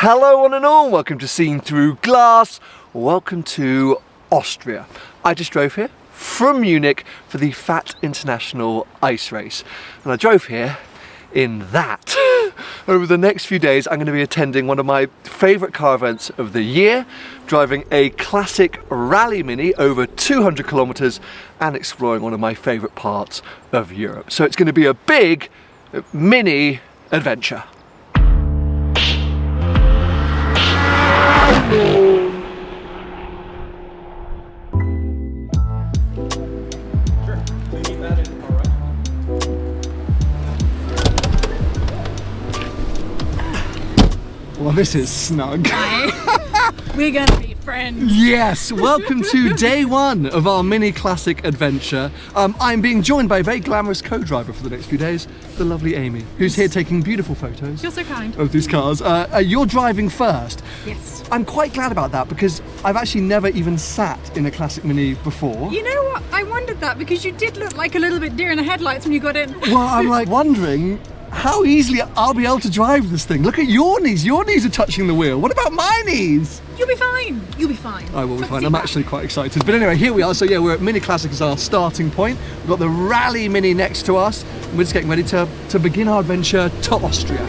Hello one and all, welcome to Seen Through Glass, welcome to Austria. I just drove here from Munich for the F.A.T International Ice Race, and I drove here in that. Over the next few days I'm going to be attending one of my favourite car events of the year, driving a classic rally mini over 200 kilometres and exploring one of my favourite parts of Europe. So it's going to be a big mini adventure. Well, this is snug. We're gonna be friends. Yes, welcome to day one of our mini classic adventure. I'm being joined by a very glamorous co-driver for the next few days, the lovely Amy, who's here taking beautiful photos. You're so kind. Of these cars. You're driving first. Yes. I'm quite glad about that because I've actually never even sat in a classic mini before. You know what? I wondered that because you did look like a little bit deer in the headlights when you got in. Well, I'm like wondering how easily I'll be able to drive this thing. Look at your knees. Your knees are touching the wheel. What about my knees? You'll be fine. You'll be fine. I will be fine. I'm actually quite excited. But anyway, here we are. So yeah, we're at Mini Classic as our starting point. We've got the Rally Mini next to us. And we're just getting ready to begin our adventure to Austria.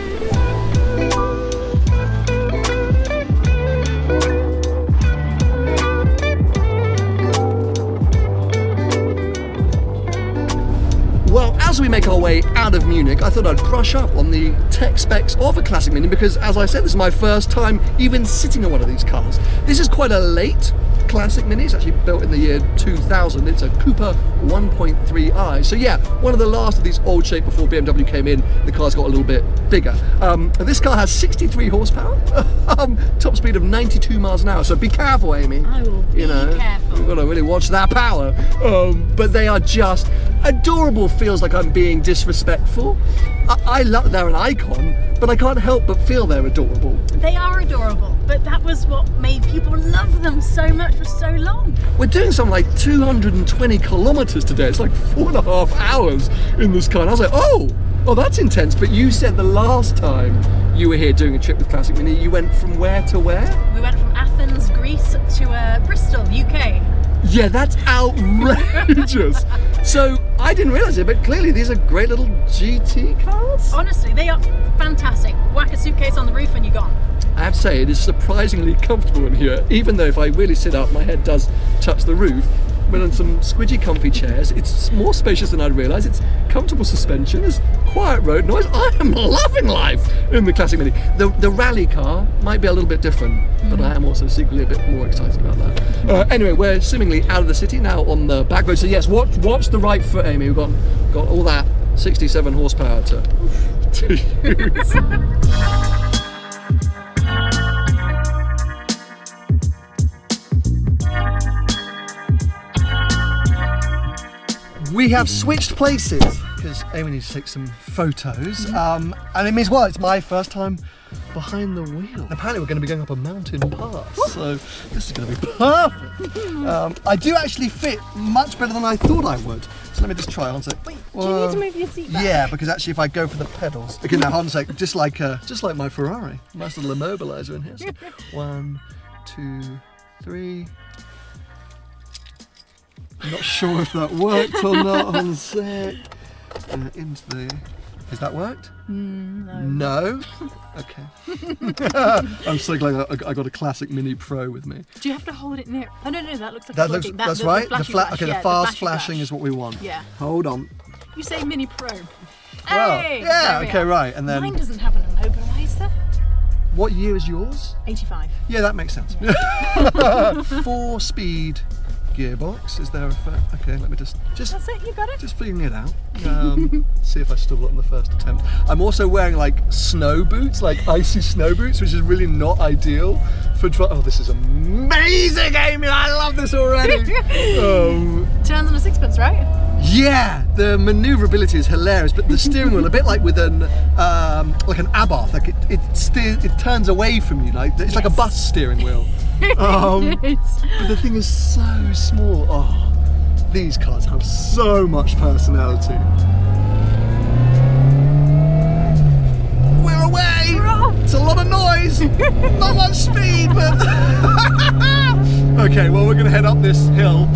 As we make our way out of Munich, I thought I'd brush up on the tech specs of a classic mini because, as I said, this is my first time even sitting in one of these cars. This is quite a late classic mini. It's actually built in the year 2000. It's a Cooper 1.3i. So yeah, one of the last of these old shape before BMW came in. The car's got a little bit bigger. This car has 63 horsepower, top speed of 92 miles an hour. So be careful, Amy. I will be careful. You've got to really watch that power. But they are just adorable. Feels like I'm being disrespectful. I love, they're an icon, but I can't help but feel they're adorable. They are adorable, but that was what made people love them so much for so long. We're doing something like 220 kilometers today. It's like 4.5 hours in this car. And I was like, oh, that's intense. But you said the last time you were here doing a trip with Classic Mini, you went from where to where? We went from Athens, Greece to Bristol, UK. Yeah, that's outrageous. So I didn't realise it, but clearly these are great little GT cars. Honestly, they are fantastic. Whack a suitcase on the roof and you're gone. I have to say, it is surprisingly comfortable in here, even though if I really sit up, my head does touch the roof. We're on some squidgy comfy chairs. It's more spacious than I'd realised. It's comfortable suspension, there's quiet road noise. I am loving life in the Classic Mini. The rally car might be a little bit different, but I am also secretly a bit more excited about that. Anyway, we're seemingly out of the city now on the back road. So yes, watch the right foot, Amy. We've got all that 67 horsepower to use. We have switched places because Amy needs to take some photos, and it means, well, it's my first time behind the wheel. Apparently we're going to be going up a mountain pass, so this is going to be perfect. I do actually fit much better than I thought I would. So let me just try on. Wait, do you need to move your seat back? Yeah, because actually if I go for the pedals, okay, now hold on a sec, just like my Ferrari. Nice little immobilizer in here. So 1, 2, 3. I'm not sure if that worked or not. Hold on a sec. Into the. Has that worked? No. No? Okay. I'm so glad I got a Classic Mini Pro with me. Do you have to hold it near? Oh no, that looks like that a looks. flashing. That's right. The fast flashing is what we want. Yeah. Hold on. You say Mini Pro. Well, Hey, yeah. Okay, right. And then. Mine doesn't have an immobilizer. What year is yours? 85. Yeah, that makes sense. 4-speed gearbox. Is there a okay, let me just that's it, you got it. Just feeling it out. See if I still got on the first attempt. I'm also wearing like snow boots, like icy snow boots, which is really not ideal for oh, this is amazing, Amy. I love this already. Turns on a sixpence, right? Yeah, the maneuverability is hilarious, but the steering wheel, a bit like with an Abarth, like it turns away from you, like it's like a bus steering wheel. But the thing is so small. Oh, these cars have so much personality. We're away! We're off It's a lot of noise. Not much speed, but... Okay, well, we're going to head up this hill,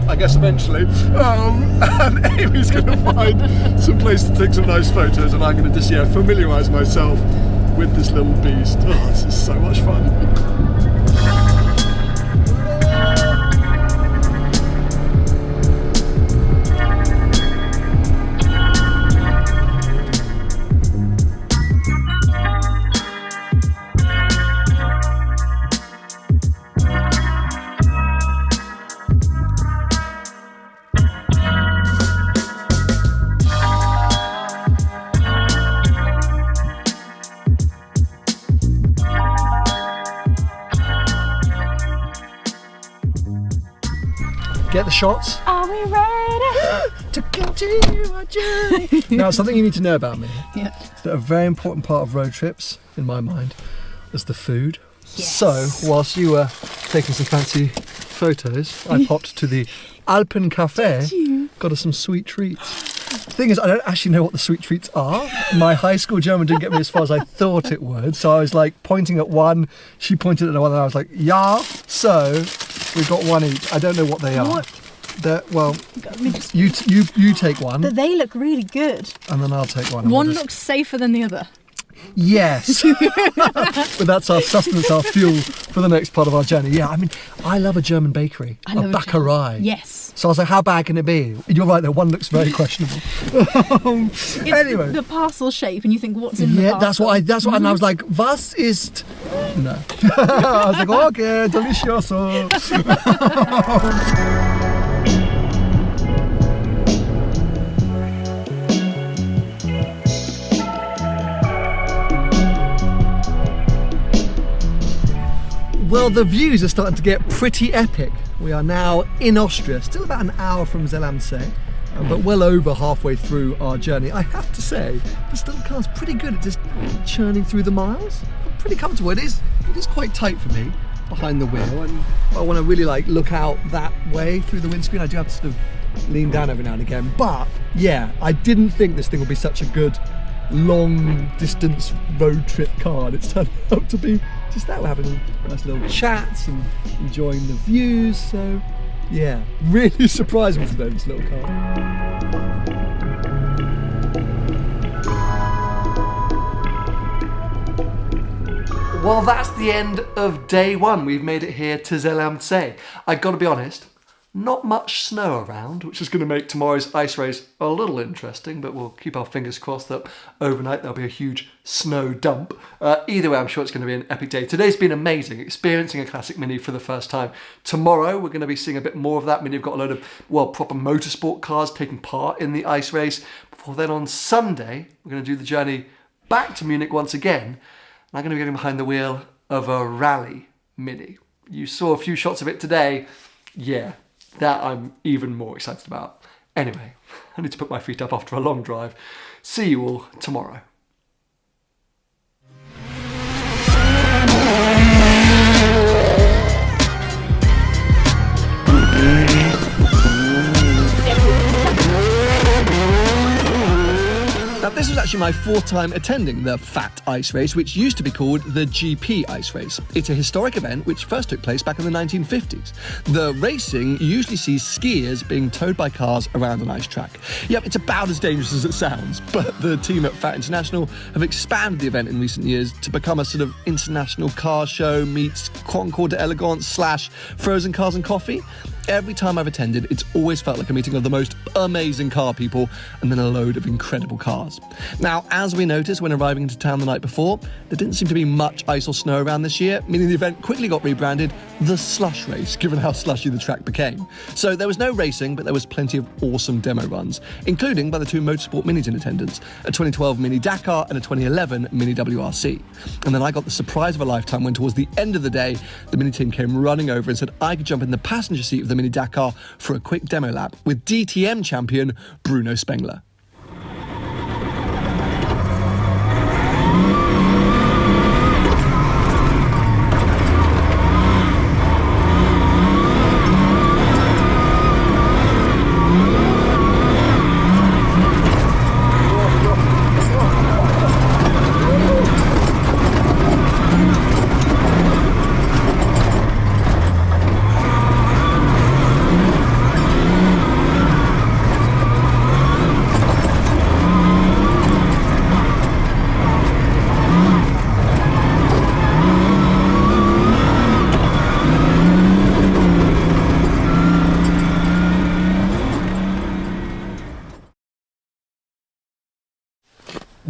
I guess eventually. And Amy's going to find some place to take some nice photos, and I'm going to just, familiarise myself with this little beast. Oh, this is so much fun. Get the shots. Are we ready to continue our journey? Now, something you need to know about me Yeah. is that a very important part of road trips, in my mind, is the food. Yes. So, whilst you were taking some fancy photos, I popped to the Alpen Cafe, got us some sweet treats. The thing is, I don't actually know what the sweet treats are. My high school German didn't get me as far as I thought it would, so I was like pointing at one, she pointed at the one, and I was like, yeah. So we got one each. I don't know what they are. What? Well, you take one, But they look really good. and then I'll take one. One looks safer than the other. Yes. But that's our sustenance, our fuel for the next part of our journey. Yeah, I mean, I love a German bakery, I love a a baccarat. Yes. So I was like, how bad can it be? You're right, though, one looks very questionable. It's Anyway. the parcel shape, and you think, what's in the Yeah, parcel? that's what, and I was like, was ist? No. I was like, okay, delicioso. Well, the views are starting to get pretty epic. We are now in Austria, still about an hour from Zell am See, but well over halfway through our journey. I have to say, this little car's pretty good at just churning through the miles. I'm pretty comfortable. It is quite tight for me behind the wheel, and I want to really look out that way through the windscreen. I do have to sort of lean down every now and again, but yeah, I didn't think this thing would be such a good long distance road trip car, and it's turned out to be just that. We're having nice little chats and enjoying the views, so yeah, really surprised me today, this little car. Well, that's the end of day one. We've made it here to Zell am See. I've got to be honest, not much snow around, which is going to make tomorrow's ice race a little interesting, but we'll keep our fingers crossed that overnight there'll be a huge snow dump. Either way, I'm sure it's going to be an epic day. Today's been amazing, experiencing a classic Mini for the first time. Tomorrow, we're going to be seeing a bit more of that. Mini have got a load of, proper motorsport cars taking part in the ice race. Before then, on Sunday, we're going to do the journey back to Munich once again. And I'm going to be getting behind the wheel of a rally Mini. You saw a few shots of it today. Yeah. That I'm even more excited about. Anyway, I need to put my feet up after a long drive. See you all tomorrow. Now, this was actually my fourth time attending the F.A.T Ice Race, which used to be called the GP Ice Race. It's a historic event which first took place back in the 1950s. The racing usually sees skiers being towed by cars around an ice track. Yep, it's about as dangerous as it sounds, but the team at F.A.T International have expanded the event in recent years to become a sort of international car show meets Concours d'Elegance / frozen cars and coffee. Every time I've attended, it's always felt like a meeting of the most amazing car people and then a load of incredible cars. Now, as we noticed when arriving into town the night before, there didn't seem to be much ice or snow around this year, meaning the event quickly got rebranded the Slush Race, given how slushy the track became. So there was no racing, but there was plenty of awesome demo runs, including by the two motorsport minis in attendance, a 2012 Mini Dakar and a 2011 Mini WRC. And then I got the surprise of a lifetime when towards the end of the day, the Mini team came running over and said I could jump in the passenger seat of the Mini Dakar for a quick demo lap with DTM champion Bruno Spengler.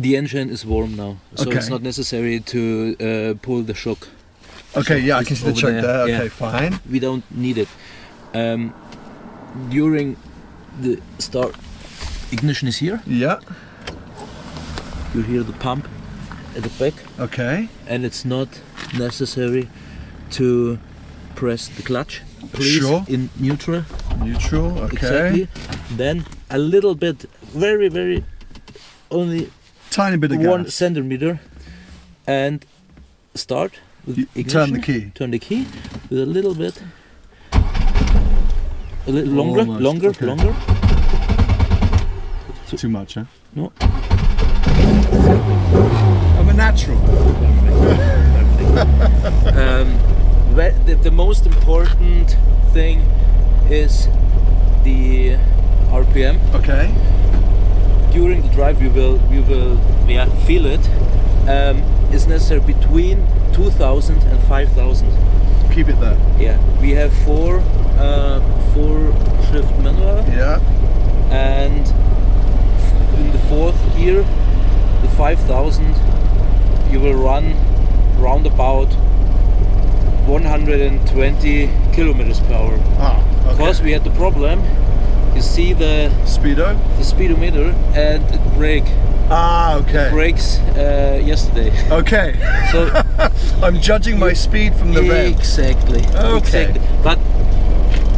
The engine is warm now, so Okay. it's not necessary to pull the shock. Okay, yeah, I can see the over choke there, there. yeah. Okay, fine. We don't need it. During the start, ignition is here. Yeah. You hear the pump at the back, Okay. and it's not necessary to press the clutch. Please, Sure. in neutral. Neutral. Okay. Exactly. Then a little bit, very, only Tiny bit of 1 gas. centimeter, and start with You ignition. turn the key. Turn the key with a little bit, a little longer, Almost, longer, okay. longer. Too much, huh? No. I'm a natural. The most important thing is the RPM. Okay. During the drive, you will feel it. It's necessary between 2,000 and 5,000. Keep it there. Yeah, we have four shift manual, Yeah. and in the fourth gear, the 5,000, you will run round about 120 kilometers per hour. Ah. Okay. Because we had the problem, you see the Speedo. speedometer, and it brakes yesterday. Okay. So I'm judging my speed from the rev. exactly. Okay. Exactly. But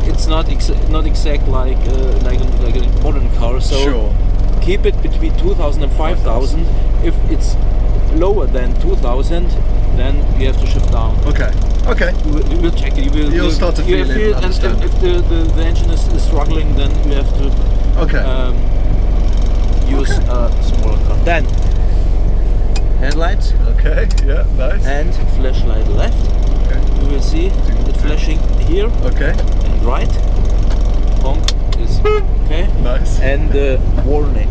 it's not exact like a modern car. So Sure. keep it between 2,000 and 5,000. If it's lower than 2,000, then you have to shift down. Okay. Okay. You will check it. You'll start to feel it and understand and if the engine is struggling, then you have to Okay. use a smaller car. Then headlights Okay. Yeah. Nice. and flashlight left. Okay. You will see it flashing here Okay. and right. Honk is okay. Nice. And the warning.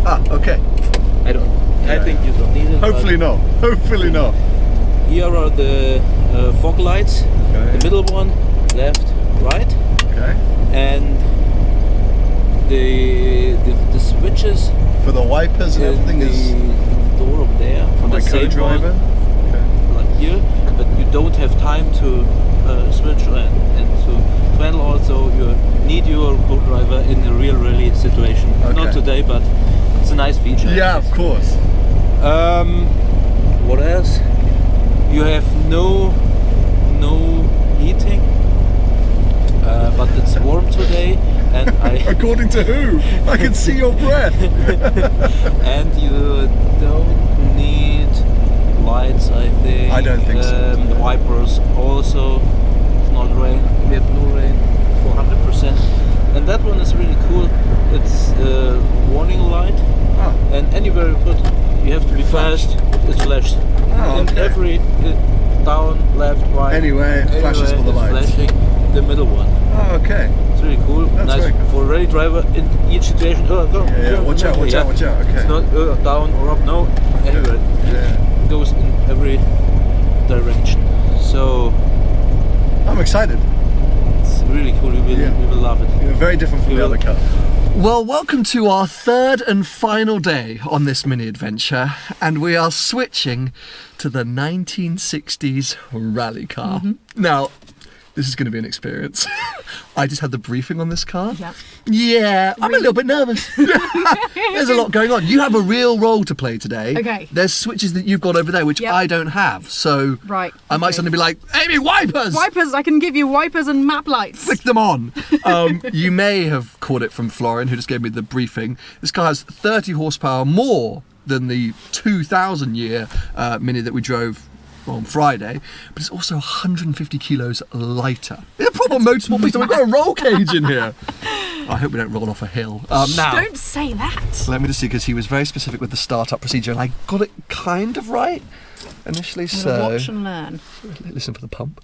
Ah. Okay. I Yeah. think you don't need it. Hopefully not. Hopefully not. but here are the fog lights. Okay. The middle one, left, right, Okay. and the switches For the wipers and everything in is the door over there for my the same co-driver. one, Okay. like here, but you don't have time to switch and to handle. Also, you need your co-driver in a real rally situation. Okay. Not today, but it's a nice feature. Yeah, of course. What else? You have no heating, but it's warm today, and According to who? I can see your breath. and you don't need lights. I think. I don't think so. The wipers also. It's not rain. We have no rain, 400%. And that one is really cool. It's warning light, Ah. and anywhere you put, you have to be fast. It flashes. Oh, In okay. every down, left, right. Anyway, it flashes for the it's lights. Flashing the middle one. Oh, okay. It's really cool. That's nice very cool. for a rally driver in each situation. Oh, go. Yeah, go, watch out, no, watch out, watch out. Okay. It's not down or up. No, anywhere. Yeah. It goes in every direction. So I'm excited. it's really cool. You will love it. Yeah, very different from the Yeah. other car. Well, welcome to our third and final day on this mini adventure, and we are switching to the 1960s rally car. Now, this is going to be an experience. I just had the briefing on this car. Yeah. Yeah, I'm a little bit nervous. There's a lot going on. You have a real role to play today. Okay. There's switches that you've got over there, which Yep. I don't have. So Right, I might okay. suddenly be like, Amy, wipers! Wipers, I can give you wipers and map lights. Flick them on. You may have caught it from Florin, who just gave me the briefing. This car has 30 horsepower more than the 2000 year Mini that we drove on Friday, but it's also 150 kilos lighter. It's a proper motorsport beast. We've got a roll cage in here. I hope we don't roll off a hill. Now, Don't say that. let me just see, because he was very specific with the startup procedure, and I got it kind of right initially. I'm gonna So watch and learn. listen for the pump.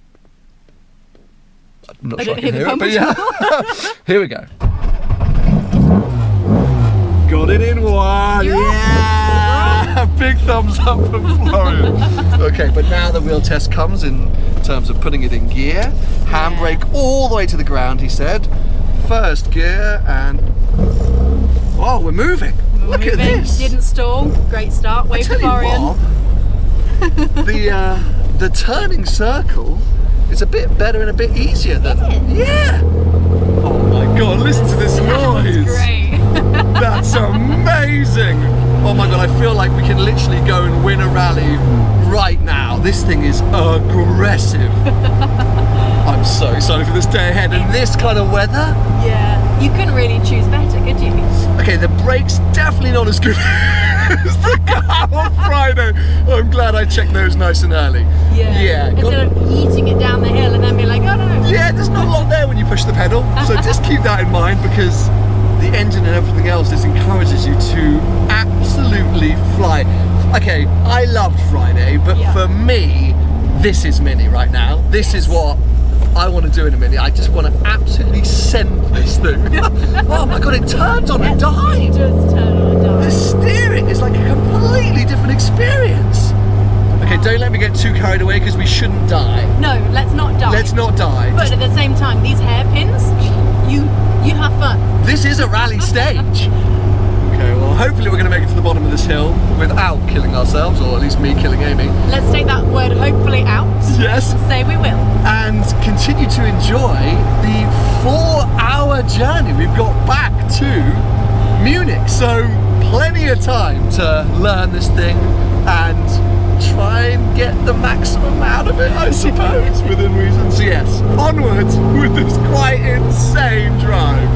I'm not I sure don't I can hear the hear it, pump but yeah. Here we go. Got it in one. Yeah! Big thumbs up from Florian. Okay, but now the real test comes in terms of putting it in gear. Handbrake all the way to the ground, he said. First gear and Oh, we're moving. Look at this. Didn't stall. Great start. Wave Tell to you Florian. what, the turning circle is a bit better and a bit easier than. Yeah. Oh my God! Listen to this noise. Great. That's amazing. Oh my God! I feel like we can literally go and win a rally right now. This thing is aggressive. I'm so excited for this day ahead and this kind of weather. Yeah. You couldn't really choose better, could you? Okay, the brake's definitely not as good as the car on Friday. I'm glad I checked those nice and early. Yeah. Instead of yeeting it down the hill and then be like, oh no. Yeah, there's not a lot there when you push the pedal. So just keep that in mind because the engine and everything else just encourages you to absolutely fly. Okay, I loved Friday, but for me, this is Mini right now. This is what I want to do in a Mini. I just want to absolutely send this thing. Oh my God, it turns on a dime. It does turn on a dime. The steering is like a completely different experience. Okay, don't let me get too carried away because we shouldn't die. No, let's not die. Let's not die. But at the same time, these hairpins, you have fun. This is a rally stage. Okay, well hopefully we're going to make it to the bottom of this hill without killing ourselves, or at least me killing Amy. Let's take that word hopefully out. Yes. And say we will. And continue to enjoy the 4-hour journey we've got back to Munich. So plenty of time to learn this thing and try and get the maximum out of it, I suppose, within reason. So yes, onwards with this quite insane drive.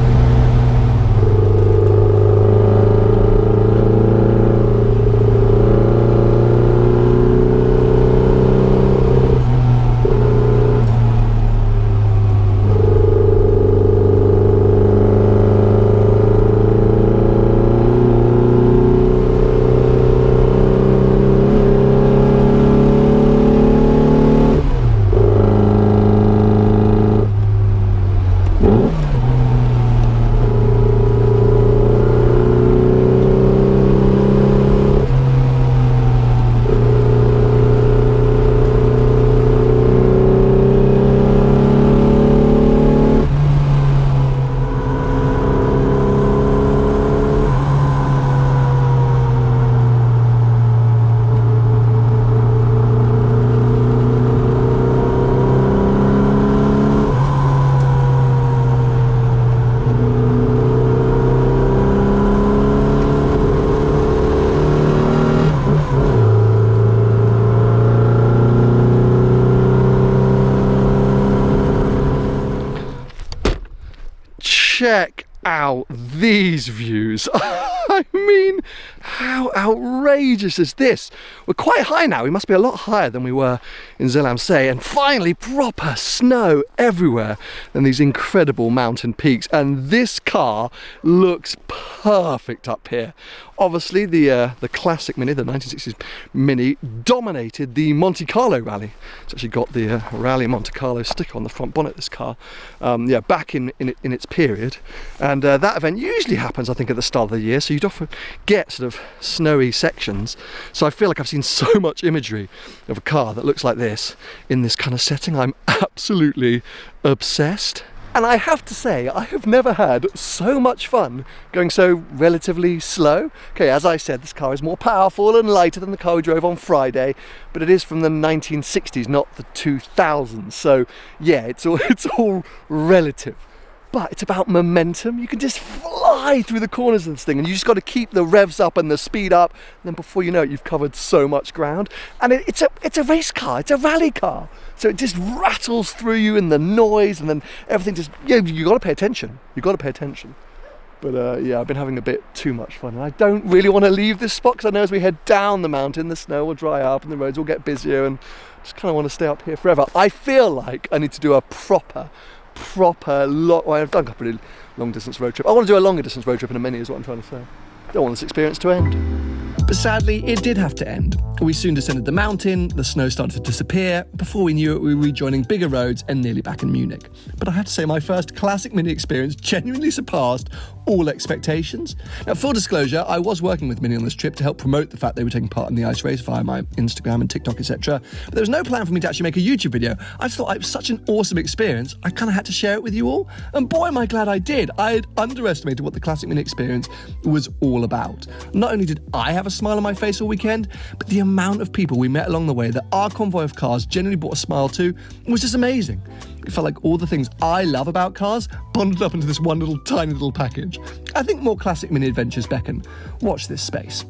Check out these views. I mean, how outrageous is this? We're quite high now. We must be a lot higher than we were in Zell am See, and finally proper snow everywhere and these incredible mountain peaks. And this car looks perfect up here. Obviously the classic Mini, the 1960s Mini, dominated the Monte Carlo rally. It's actually got the Rally Monte Carlo sticker on the front bonnet, this car. Yeah, back in its period. And that event usually happens, I think, at the start of the year, so you'd often get sort of snowy sections. So I feel like I've seen so much imagery of a car that looks like this in this kind of setting. I'm absolutely obsessed. And I have to say, I have never had so much fun going so relatively slow. Okay, as I said, this car is more powerful and lighter than the car we drove on Friday, but it is from the 1960s, not the 2000s. So yeah, it's all relative. But it's about momentum. You can just fly through the corners of this thing, and you just got to keep the revs up and the speed up. And then before you know it, you've covered so much ground. And it's a race car. It's a rally car. So it just rattles through you, and the noise, and then everything just, yeah, you got to pay attention. You got to pay attention. But yeah, I've been having a bit too much fun, and I don't really want to leave this spot because I know as we head down the mountain, the snow will dry up and the roads will get busier, and I just kind of want to stay up here forever. I feel like I need to do a proper well, I've done a pretty long distance road trip. I want to do a longer distance road trip in a Mini is what I'm trying to say. Don't want this experience to end. But sadly, it did have to end. We soon descended the mountain, the snow started to disappear. Before we knew it, we were rejoining bigger roads and nearly back in Munich. But I have to say, my first Classic Mini experience genuinely surpassed all expectations. Now, full disclosure, I was working with Mini on this trip to help promote the fact they were taking part in the ice race via my Instagram and TikTok, etc. But there was no plan for me to actually make a YouTube video. I just thought it was such an awesome experience, I kind of had to share it with you all. And boy, am I glad I did. I had underestimated what the Classic Mini experience was all about. Not only did I have a smile on my face all weekend, but the amount of people we met along the way that our convoy of cars genuinely brought a smile to was just amazing. It felt like all the things I love about cars bundled up into this one tiny little package. I think more Classic Mini adventures beckon. Watch this space.